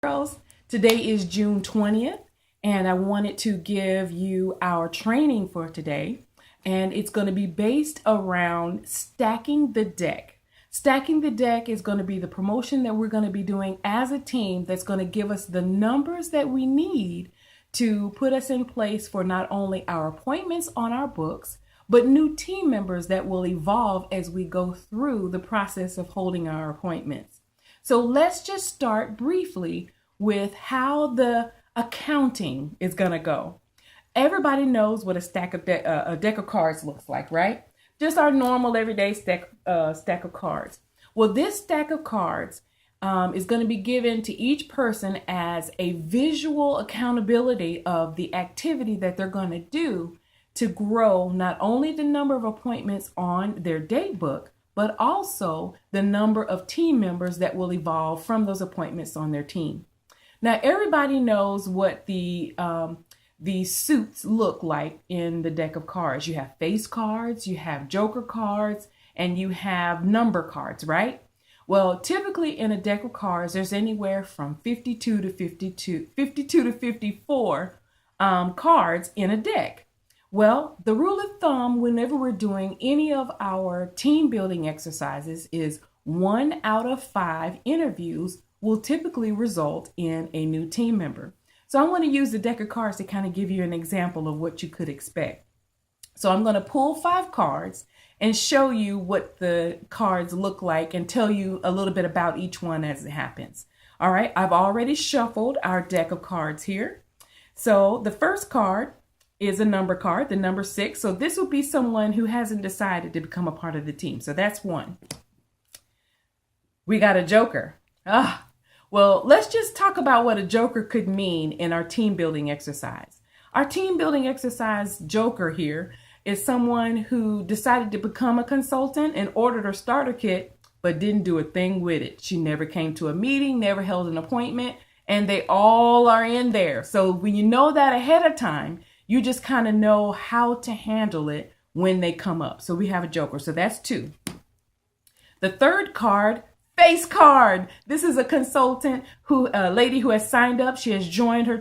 Girls. Today is June 20th, and I wanted to give you our training for today. And it's going to be based around stacking the deck. Stacking the deck is going to be the promotion that we're going to be doing as a team that's going to give us the numbers that we need to put us in place for not only our appointments on our books, but new team members that will evolve as we go through the process of holding our appointments. So let's just start briefly with how the accounting is going to go. Everybody knows what a deck of cards looks like, right? Just our normal everyday stack of cards. Well, this stack of cards is going to be given to each person as a visual accountability of the activity that they're going to do to grow not only the number of appointments on their date book, but also the number of team members that will evolve from those appointments on their team. Now, everybody knows what the suits look like in the deck of cards. You have face cards, you have joker cards, and you have number cards, right? Well, typically in a deck of cards, there's anywhere from 52 to 54 cards in a deck. Well, the rule of thumb whenever we're doing any of our team building exercises is 1 out of 5 interviews will typically result in a new team member. So I'm going to use the deck of cards to kind of give you an example of what you could expect. So I'm going to pull 5 cards and show you what the cards look like and tell you a little bit about each one as it happens. All right, I've already shuffled our deck of cards here. So the first card is a number card, the number 6. So this would be someone who hasn't decided to become a part of the team. So that's one. We got a joker. Well, let's just talk about what a joker could mean in our team building exercise. Our team building exercise joker here is someone who decided to become a consultant and ordered her starter kit, but didn't do a thing with it. She never came to a meeting, never held an appointment, and they all are in there. So when you know that ahead of time, you just kind of know how to handle it when they come up. So we have a joker. So that's 2. The third card, face card. This is a consultant a lady who has signed up. She has joined your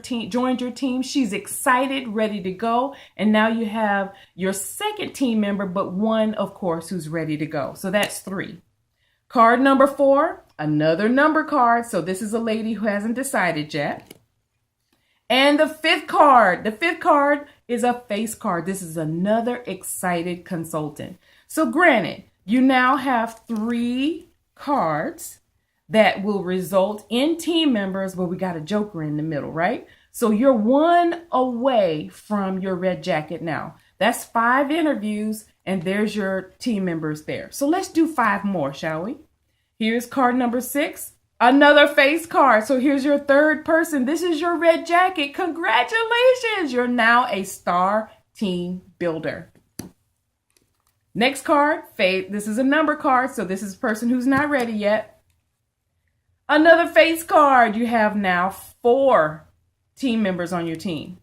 team. She's excited, ready to go. And now you have your second team member, but one, of course, who's ready to go. So that's 3. Card number 4, another number card. So this is a lady who hasn't decided yet. And the 5th card. The 5th card is a face card. This is another excited consultant. So granted, you now have 3 cards that will result in team members, but we got a joker in the middle, right? So you're 1 away from your red jacket now. That's 5 interviews, and there's your team members there. So let's do 5 more, shall we? Here's card number 6, another face card. So here's your third person. This is your red jacket. Congratulations. You're now a star team builder. Next card, Faith. This is a number card, so this is a person who's not ready yet. Another face card. You have now 4 team members on your team.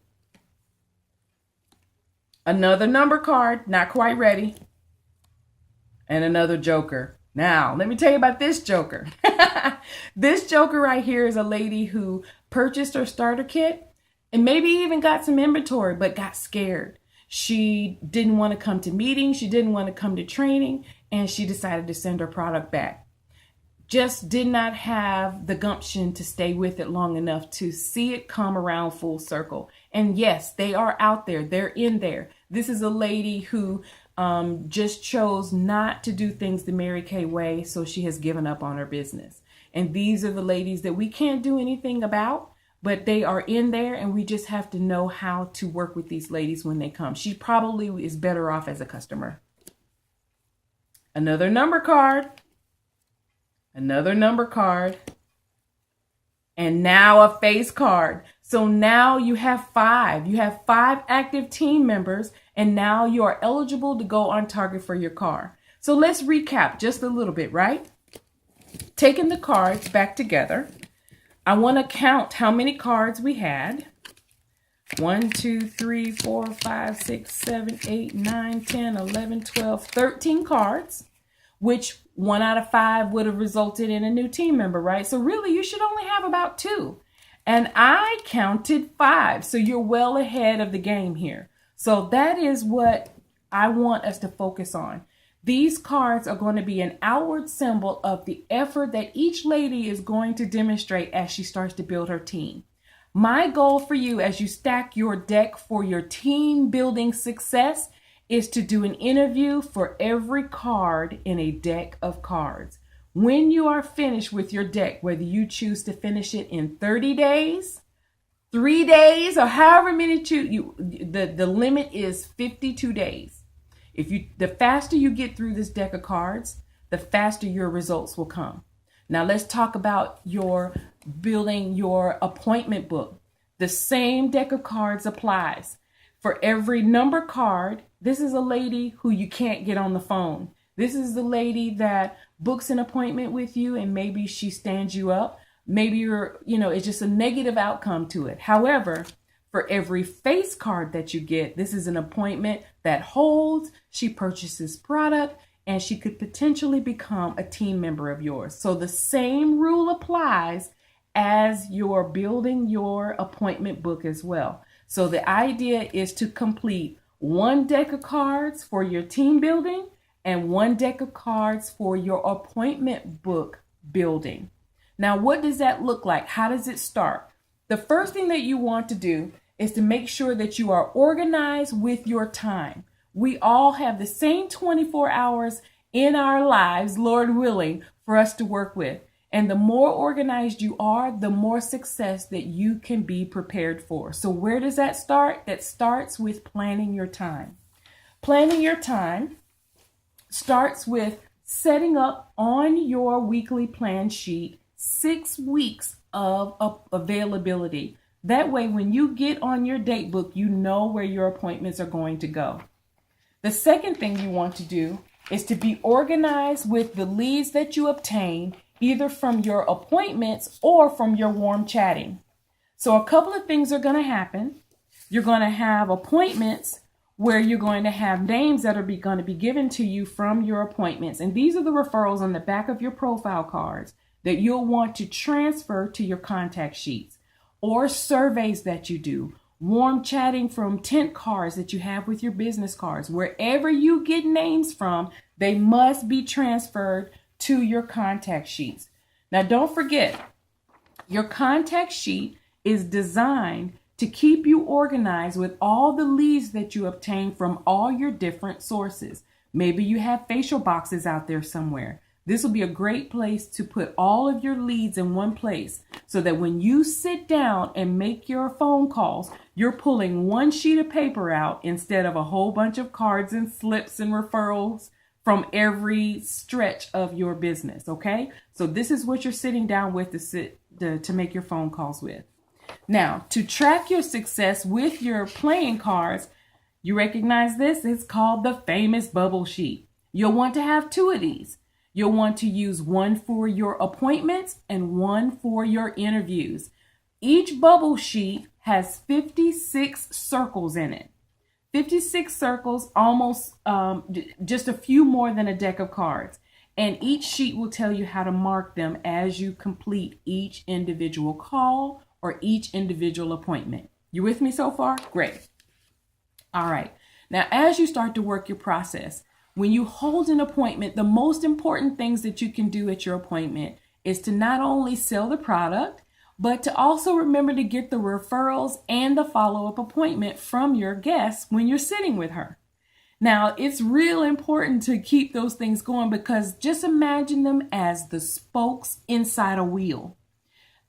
Another number card, not quite ready. And another joker. Now, let me tell you about this joker. This joker right here is a lady who purchased her starter kit and maybe even got some inventory, but got scared. She didn't want to come to meetings. She didn't want to come to training, and she decided to send her product back. Just did not have the gumption to stay with it long enough to see it come around full circle. And yes, they are out there. They're in there. This is a lady who just chose not to do things the Mary Kay way, so she has given up on her business. And these are the ladies that we can't do anything about, but they are in there, and we just have to know how to work with these ladies when they come. She probably is better off as a customer. Another number card. Another number card. And now a face card. So now you have 5. You have 5 active team members, and now you are eligible to go on target for your car. So let's recap just a little bit, right? Taking the cards back together, I want to count how many cards we had. 1, 2, 3, 4, 5, 6, 7, 8, 9, 10, 11, 12, 13 cards, which 1 out of 5 would have resulted in a new team member, right? So really, you should only have about 2. And I counted 5. So you're well ahead of the game here. So that is what I want us to focus on. These cards are going to be an outward symbol of the effort that each lady is going to demonstrate as she starts to build her team. My goal for you as you stack your deck for your team building success is to do an interview for every card in a deck of cards. When you are finished with your deck, whether you choose to finish it in 30 days, 3 days, or however many the limit is 52 days. The faster you get through this deck of cards, the faster your results will come. Now let's talk about your building your appointment book. The same deck of cards applies. For every number card, this is a lady who you can't get on the phone. This is the lady that books an appointment with you and maybe she stands you up. Maybe it's just a negative outcome to it. However, for every face card that you get, this is an appointment that holds, she purchases product, and she could potentially become a team member of yours. So the same rule applies as you're building your appointment book as well. So the idea is to complete one deck of cards for your team building and one deck of cards for your appointment book building. Now, what does that look like? How does it start? The first thing that you want to do is to make sure that you are organized with your time. We all have the same 24 hours in our lives, Lord willing, for us to work with. And the more organized you are, the more success that you can be prepared for. So where does that start? That starts with planning your time. Planning your time starts with setting up on your weekly plan sheet 6 weeks of availability. That way, when you get on your date book, you know where your appointments are going to go. The second thing you want to do is to be organized with the leads that you obtain, either from your appointments or from your warm chatting. So a couple of things are going to happen. You're going to have appointments where you're going to have names that are going to be given to you from your appointments. And these are the referrals on the back of your profile cards that you'll want to transfer to your contact sheets, or surveys that you do, warm chatting from tent cards that you have with your business cards. Wherever you get names from, they must be transferred to your contact sheets. Now, don't forget, your contact sheet is designed to keep you organized with all the leads that you obtain from all your different sources. Maybe you have facial boxes out there somewhere. This will be a great place to put all of your leads in one place so that when you sit down and make your phone calls, you're pulling one sheet of paper out instead of a whole bunch of cards and slips and referrals from every stretch of your business. Okay, so this is what you're sitting down with to make your phone calls with. Now, to track your success with your playing cards, you recognize this? It's called the famous bubble sheet. You'll want to have 2 of these. You'll want to use one for your appointments and one for your interviews. Each bubble sheet has 56 circles in it. 56 circles, almost just a few more than a deck of cards. And each sheet will tell you how to mark them as you complete each individual call or each individual appointment. You with me so far? Great. All right. Now, as you start to work your process, when you hold an appointment, the most important things that you can do at your appointment is to not only sell the product, but to also remember to get the referrals and the follow-up appointment from your guest when you're sitting with her. Now, it's real important to keep those things going because just imagine them as the spokes inside a wheel.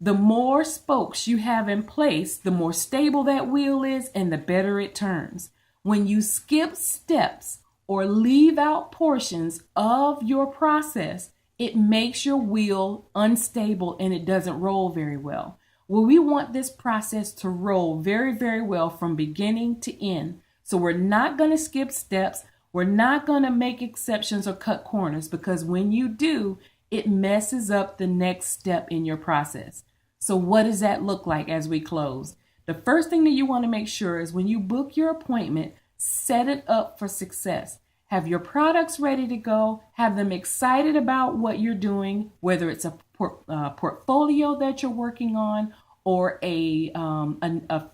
The more spokes you have in place, the more stable that wheel is and the better it turns. When you skip steps or leave out portions of your process, it makes your wheel unstable and it doesn't roll very well. Well, we want this process to roll very, very well from beginning to end. So we're not going to skip steps. We're not going to make exceptions or cut corners because when you do, it messes up the next step in your process. So what does that look like as we close? The first thing that you want to make sure is when you book your appointment, set it up for success. Have your products ready to go. Have them excited about what you're doing, whether it's a portfolio that you're working on or a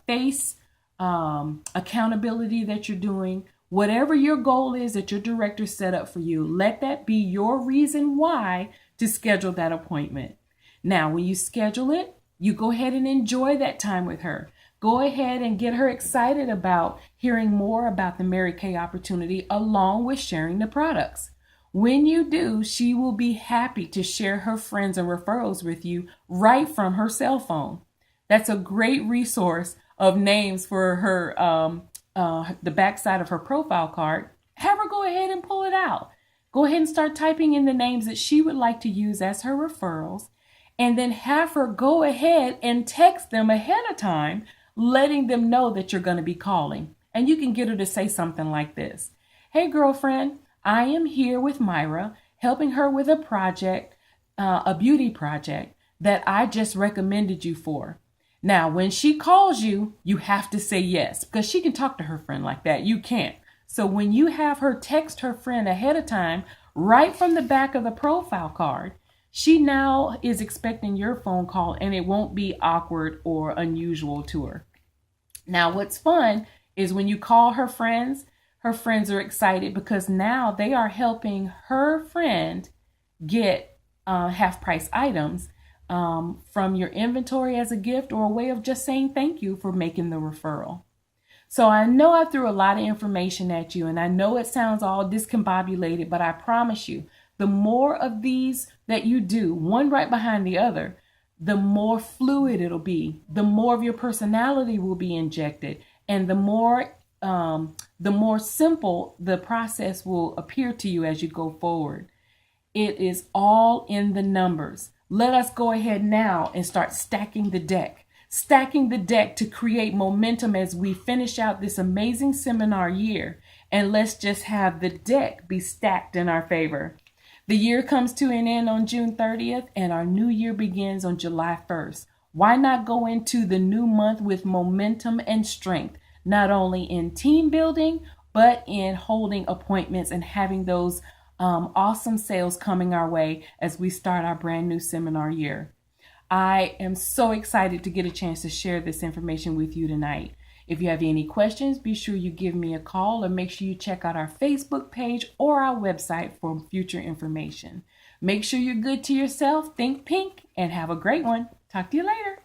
face accountability that you're doing, whatever your goal is that your director set up for you, let that be your reason why to schedule that appointment. Now, when you schedule it, you go ahead and enjoy that time with her. Go ahead and get her excited about hearing more about the Mary Kay opportunity along with sharing the products. When you do, she will be happy to share her friends and referrals with you right from her cell phone. That's a great resource of names for her, the backside of her profile card. Have her go ahead and pull it out. Go ahead and start typing in the names that she would like to use as her referrals, and then have her go ahead and text them ahead of time, letting them know that you're going to be calling. And you can get her to say something like this: "Hey girlfriend, I am here with Myra, helping her with a project, a beauty project that I just recommended you for. Now, when she calls you, you have to say yes, because she can talk to her friend like that. You can't. So when you have her text her friend ahead of time, right from the back of the profile card, she now is expecting your phone call, and it won't be awkward or unusual to her. Now, what's fun is when you call her friends are excited because now they are helping her friend get half-price items from your inventory as a gift, or a way of just saying thank you for making the referral. So I know I threw a lot of information at you, and I know it sounds all discombobulated, but I promise you, the more of these that you do, one right behind the other, the more fluid it'll be, the more of your personality will be injected, and the more simple the process will appear to you as you go forward. It is all in the numbers. Let us go ahead now and start stacking the deck to create momentum as we finish out this amazing seminar year. And let's just have the deck be stacked in our favor. The year comes to an end on June 30th, and our new year begins on July 1st. Why not go into the new month with momentum and strength, not only in team building, but in holding appointments and having those awesome sales coming our way as we start our brand new seminar year. I am so excited to get a chance to share this information with you tonight. If you have any questions, be sure you give me a call, or make sure you check out our Facebook page or our website for future information. Make sure you're good to yourself, think pink, and have a great one. Talk to you later.